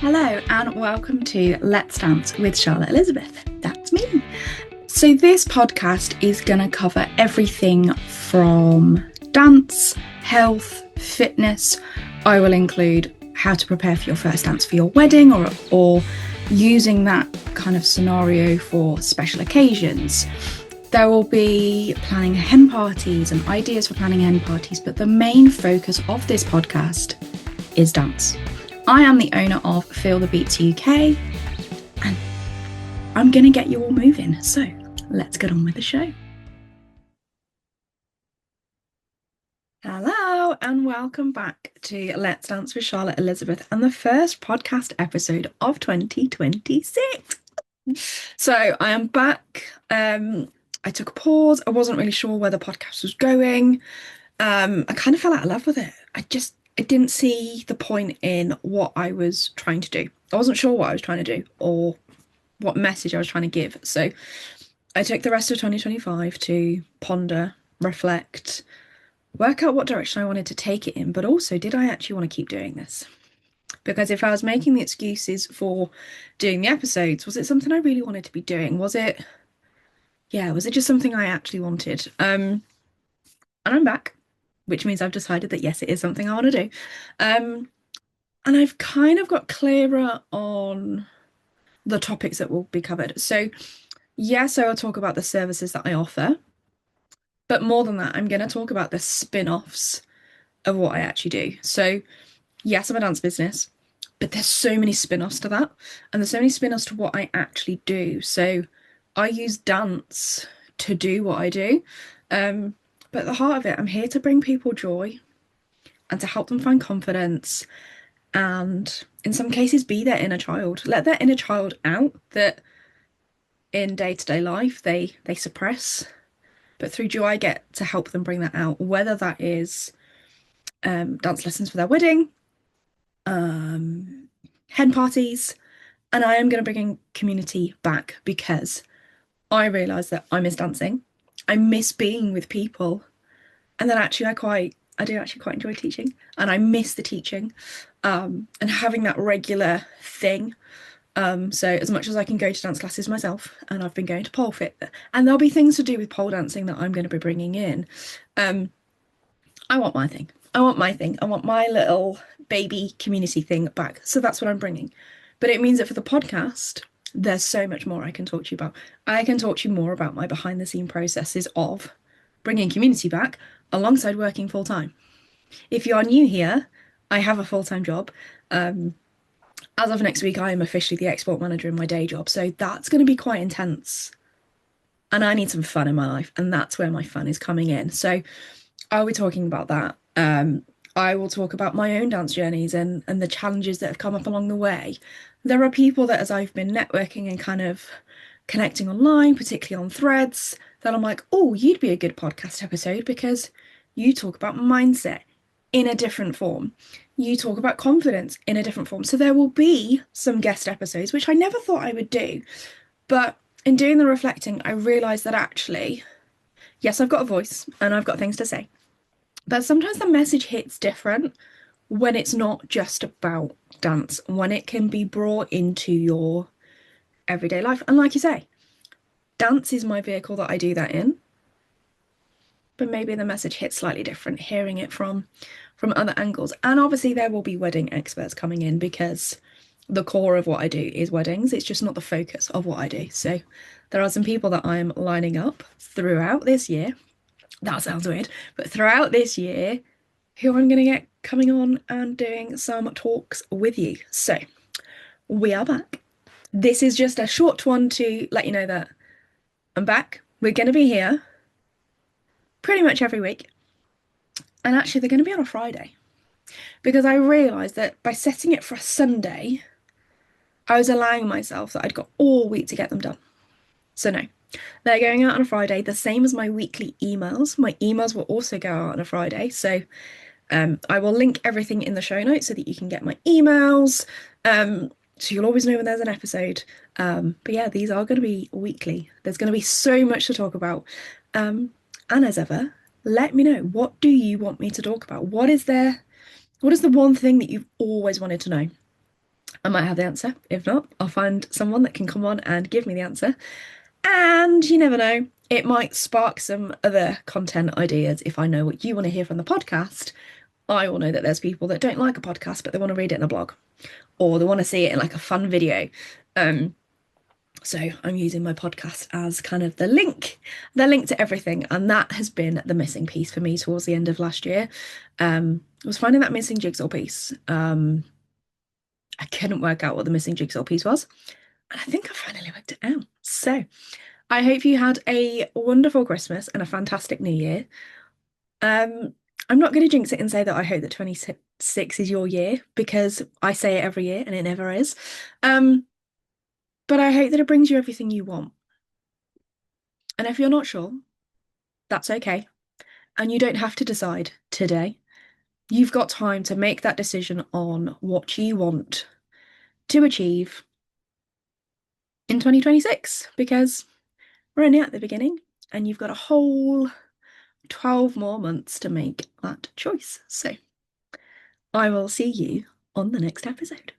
Hello and welcome to Let's Dance with Charlotte Elizabeth. That's me. So this podcast is going to cover everything from dance, health, fitness. I will include how to prepare for your first dance for your wedding or using that kind of scenario for special occasions. There will be planning hen parties and ideas for planning hen parties, but the main focus of this podcast is dance. I am the owner of Feel the Beats UK, and I'm going to get you all moving. So let's get on with the show. Hello, and welcome back to Let's Dance with Charlotte Elizabeth and the first podcast episode of 2026. So I am back. I took a pause. I wasn't really sure where the podcast was going. I kind of fell out of love with it. I didn't see the point in what I was trying to do. I wasn't sure what I was trying to do or what message I was trying to give. So I took the rest of 2025 to ponder, reflect, work out what direction I wanted to take it in, but also, did I actually want to keep doing this? Because if I was making the excuses for doing the episodes, was it something I really wanted to be doing? Was it just something I actually wanted? And I'm back, which means I've decided that yes, it is something I want to do. And I've kind of got clearer on the topics that will be covered. So yes, I will talk about the services that I offer, but more than that, I'm going to talk about the spin-offs of what I actually do. So yes, I'm a dance business, but there's so many spin-offs to that, and there's so many spin-offs to what I actually do. So I use dance to do what I do. But at the heart of it, I'm here to bring people joy and to help them find confidence and in some cases be their inner child. Let their inner child out that in day-to-day life they suppress. But through joy, I get to help them bring that out, whether that is dance lessons for their wedding, hen parties, and I am going to bring in community back because I realise that I miss dancing. I miss being with people, and then actually I do actually quite enjoy teaching, and I miss the teaching, and having that regular thing. So as much as I can go to dance classes myself, and I've been going to pole fit, and there'll be things to do with pole dancing that I'm going to be bringing in. I want my thing. I want my thing. I want my little baby community thing back. So that's what I'm bringing. But it means that for the podcast, there's so much more I can talk to you about. I can talk to you more about my behind the scene processes of bringing community back alongside working full time. If you are new here, I have a full-time job. As of next week, I am officially the export manager in my day job. So that's going to be quite intense. And I need some fun in my life. And that's where my fun is coming in. So I'll be talking about that. I will talk about my own dance journeys and the challenges that have come up along the way. There are people that as I've been networking and kind of connecting online, particularly on Threads, that I'm like, oh, you'd be a good podcast episode because you talk about mindset in a different form. You talk about confidence in a different form. So there will be some guest episodes, which I never thought I would do. But in doing the reflecting, I realised that actually, yes, I've got a voice and I've got things to say. But sometimes the message hits different when it's not just about dance, when it can be brought into your everyday life. And like you say, dance is my vehicle that I do that in. But maybe the message hits slightly different, hearing it from other angles. And obviously there will be wedding experts coming in because the core of what I do is weddings. It's just not the focus of what I do. So there are some people that I'm lining up throughout this year. That sounds weird, but throughout this year, who I'm going to get coming on and doing some talks with you. So we are back. This is just a short one to let you know that I'm back. We're going to be here pretty much every week. And actually, they're going to be on a Friday because I realised that by setting it for a Sunday, I was allowing myself that I'd got all week to get them done. So no, they're going out on a Friday, the same as my weekly emails. My emails will also go out on a Friday. So I will link everything in the show notes so that you can get my emails. So you'll always know when there's an episode. But yeah, these are going to be weekly. There's going to be so much to talk about. And as ever, let me know, what do you want me to talk about? What is the one thing that you've always wanted to know? I might have the answer. If not, I'll find someone that can come on and give me the answer. And you never know, it might spark some other content ideas. If I know what you want to hear from the podcast, I will know that there's people that don't like a podcast, but they want to read it in a blog, or they want to see it in like a fun video. Um, so I'm using my podcast as kind of the link to everything. And that has been the missing piece for me towards the end of last year. Was finding that missing jigsaw piece. I couldn't work out what the missing jigsaw piece was. And I think I finally worked it out. So I hope you had a wonderful Christmas and a fantastic New Year. Um, I'm not going to jinx it and say that I hope that 26 is your year, because I say it every year and it never is. But I hope that it brings you everything you want. And if you're not sure, that's okay. And you don't have to decide today. You've got time to make that decision on what you want to achieve in 2026, because we're only at the beginning and you've got a whole 12 more months to make that choice. So I will see you on the next episode.